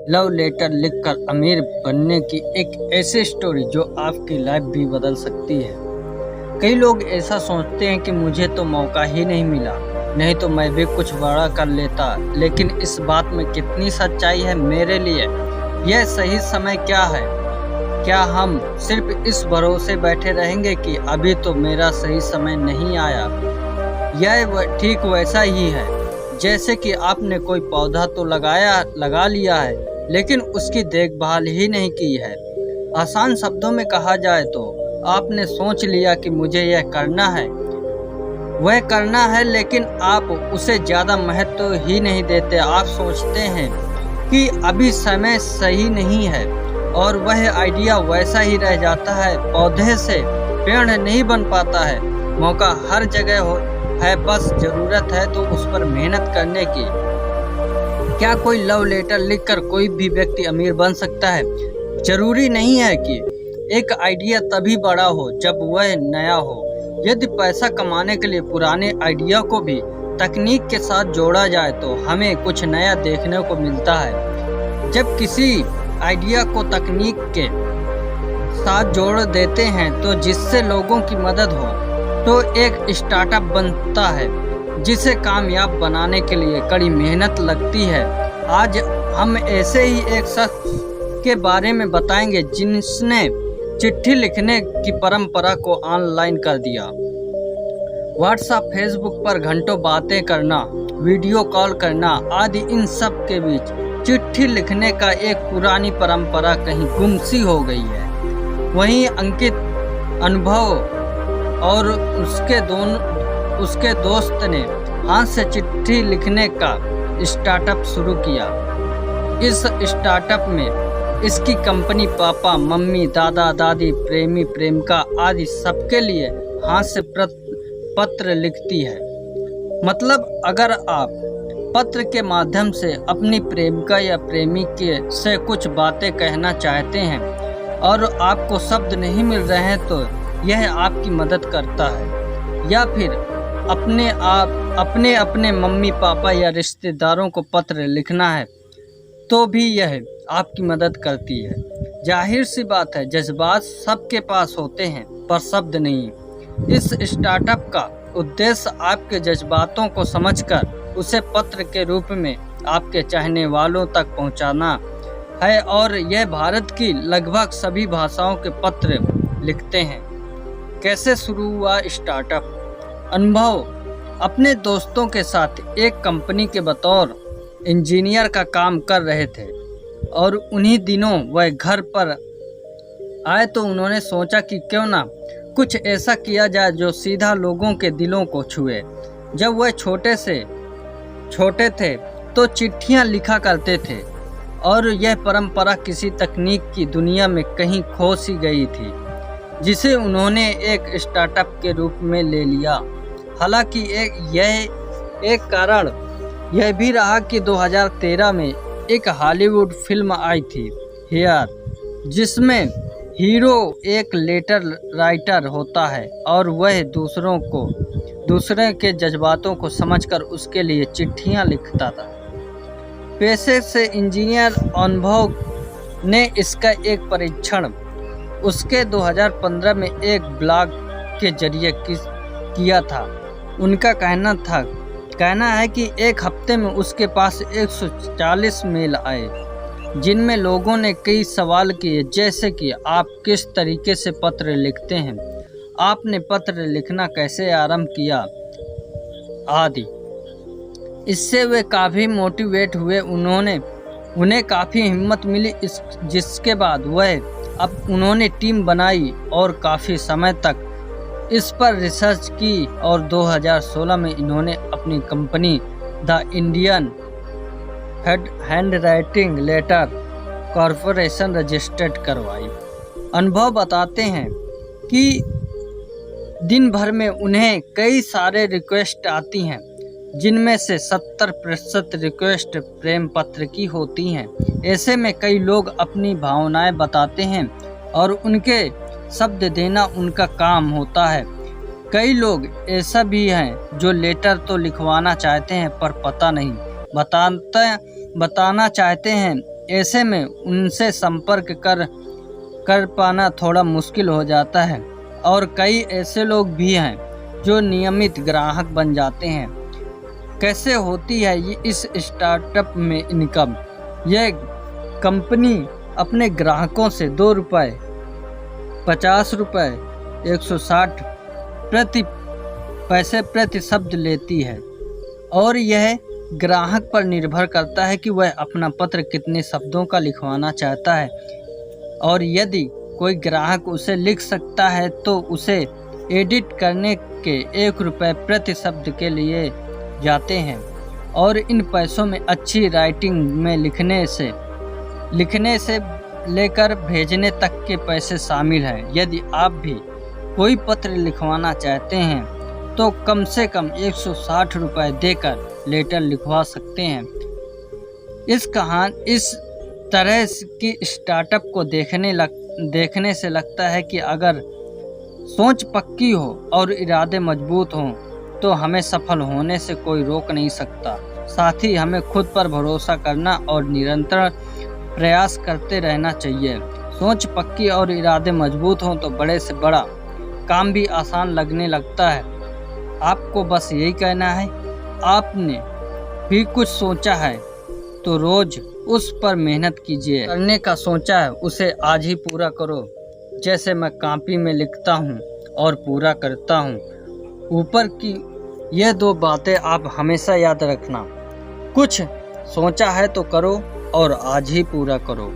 Love letter लिखकर अमीर बनने की एक ऐसी स्टोरी जो आपकी लाइफ भी बदल सकती है। कई लोग ऐसा सोचते हैं कि मुझे तो मौका ही नहीं मिला, नहीं तो मैं भी कुछ बड़ा कर लेता। लेकिन इस बात में कितनी सच्चाई है मेरे लिए? यह सही समय क्या है? क्या हम सिर्फ इस भरोसे बैठे रहेंगे कि अभी तो मेरा सही समय नहीं आया? यह ठीक वैसा ही है जैसे कि आपने कोई पौधा तो लगा लिया है, लेकिन उसकी देखभाल ही नहीं की है। आसान शब्दों में कहा जाए तो आपने सोच लिया कि मुझे यह करना है, वह करना है, लेकिन आप उसे ज़्यादा महत्व ही नहीं देते। आप सोचते हैं कि अभी समय सही नहीं है और वह आइडिया वैसा ही रह जाता है। पौधे से पेड़ नहीं बन पाता है। मौका हर जगह है, बस ज़रूरत है तो उस पर मेहनत करने की। क्या कोई लव लेटर लिखकर कोई भी व्यक्ति अमीर बन सकता है? जरूरी नहीं है कि एक आइडिया तभी बड़ा हो जब वह नया हो। यदि पैसा कमाने के लिए पुराने आइडिया को भी तकनीक के साथ जोड़ा जाए तो हमें कुछ नया देखने को मिलता है। जब किसी आइडिया को तकनीक के साथ जोड़ देते हैं तो जिससे लोगों की मदद हो तो एक स्टार्टअप बनता है जिसे कामयाब बनाने के लिए कड़ी मेहनत लगती है। आज हम ऐसे ही एक शख्स के बारे में बताएंगे जिसने चिट्ठी लिखने की परंपरा को ऑनलाइन कर दिया। व्हाट्सएप, फेसबुक पर घंटों बातें करना, वीडियो कॉल करना आदि, इन सब के बीच चिट्ठी लिखने का एक पुरानी परंपरा कहीं गुम सी हो गई है। वहीं अंकित अनुभव और उसके दोस्त ने हाथ से चिट्ठी लिखने का स्टार्टअप शुरू किया। इस स्टार्टअप में इसकी कंपनी पापा, मम्मी, दादा, दादी, प्रेमी, प्रेमिका आदि सबके लिए हाथ से पत्र लिखती है। मतलब अगर आप पत्र के माध्यम से अपनी प्रेमिका या प्रेमी से कुछ बातें कहना चाहते हैं और आपको शब्द नहीं मिल रहे हैं तो यह आपकी मदद करता है। या फिर अपने मम्मी पापा या रिश्तेदारों को पत्र लिखना है तो भी यह आपकी मदद करती है। जाहिर सी बात है, जज्बात सबके पास होते हैं पर शब्द नहीं। इस स्टार्टअप का उद्देश्य आपके जज्बातों को समझकर उसे पत्र के रूप में आपके चाहने वालों तक पहुंचाना है और यह भारत की लगभग सभी भाषाओं के पत्र लिखते हैं। कैसे शुरू हुआ स्टार्टअप? अनुभव अपने दोस्तों के साथ एक कंपनी के बतौर इंजीनियर का काम कर रहे थे और उन्हीं दिनों वह घर पर आए तो उन्होंने सोचा कि क्यों ना कुछ ऐसा किया जाए जो सीधा लोगों के दिलों को छुए। जब वह छोटे थे तो चिट्ठियां लिखा करते थे और यह परंपरा किसी तकनीक की दुनिया में कहीं खो सी गई थी, जिसे उन्होंने एक स्टार्टअप के रूप में ले लिया। हालांकि यह एक कारण यह भी रहा कि 2013 में एक हॉलीवुड फिल्म आई थी हेयर, जिसमें हीरो एक लेटर राइटर होता है और वह दूसरे के जज्बातों को समझकर उसके लिए चिट्ठियां लिखता था। पेशे से इंजीनियर अनुभव ने इसका एक परीक्षण उसके 2015 में एक ब्लॉग के जरिए किया था। उनका कहना है कि एक हफ्ते में उसके पास 140 मेल आए, जिनमें लोगों ने कई सवाल किए, जैसे कि आप किस तरीके से पत्र लिखते हैं, आपने पत्र लिखना कैसे आरंभ किया आदि। इससे वे काफ़ी मोटिवेट हुए। उन्हें काफ़ी हिम्मत मिली, जिसके बाद उन्होंने टीम बनाई और काफ़ी समय तक इस पर रिसर्च की और 2016 में इन्होंने अपनी company the Indian handwriting letter corporation registered करवाई। अनुभव बताते हैं कि दिन भर में उन्हें कई सारे रिक्वेस्ट आती हैं, जिनमें से 70% रिक्वेस्ट प्रेम पत्र की होती हैं। ऐसे में कई लोग अपनी भावनाएं बताते हैं और उनके शब्द देना उनका काम होता है। कई लोग ऐसा भी हैं जो लेटर तो लिखवाना चाहते हैं पर पता नहीं बताना चाहते हैं ऐसे में उनसे संपर्क कर पाना थोड़ा मुश्किल हो जाता है। और कई ऐसे लोग भी हैं जो नियमित ग्राहक बन जाते हैं। कैसे होती है ये इस स्टार्टअप में इनकम? यह कंपनी अपने ग्राहकों से 2 रुपये, 50 रुपये, 160 पैसे प्रति शब्द लेती है और यह ग्राहक पर निर्भर करता है कि वह अपना पत्र कितने शब्दों का लिखवाना चाहता है। और यदि कोई ग्राहक उसे लिख सकता है तो उसे एडिट करने के 1 रुपये प्रति शब्द के लिए जाते हैं। और इन पैसों में अच्छी राइटिंग में लिखने से लेकर भेजने तक के पैसे शामिल हैं। यदि आप भी कोई पत्र लिखवाना चाहते हैं तो कम से कम 160 रुपये देकर लेटर लिखवा सकते हैं। इस तरह की स्टार्टअप को देखने से लगता है कि अगर सोच पक्की हो और इरादे मजबूत हों तो हमें सफल होने से कोई रोक नहीं सकता। साथ ही हमें खुद पर भरोसा करना और निरंतर प्रयास करते रहना चाहिए। सोच पक्की और इरादे मजबूत हों तो बड़े से बड़ा काम भी आसान लगने लगता है। आपको बस यही कहना है, आपने भी कुछ सोचा है तो रोज उस पर मेहनत कीजिए। करने का सोचा है उसे आज ही पूरा करो। जैसे मैं कॉपी में लिखता हूँ और पूरा करता हूँ। ऊपर की ये 2 बातें आप हमेशा याद रखना। कुछ सोचा है तो करो और आज ही पूरा करो।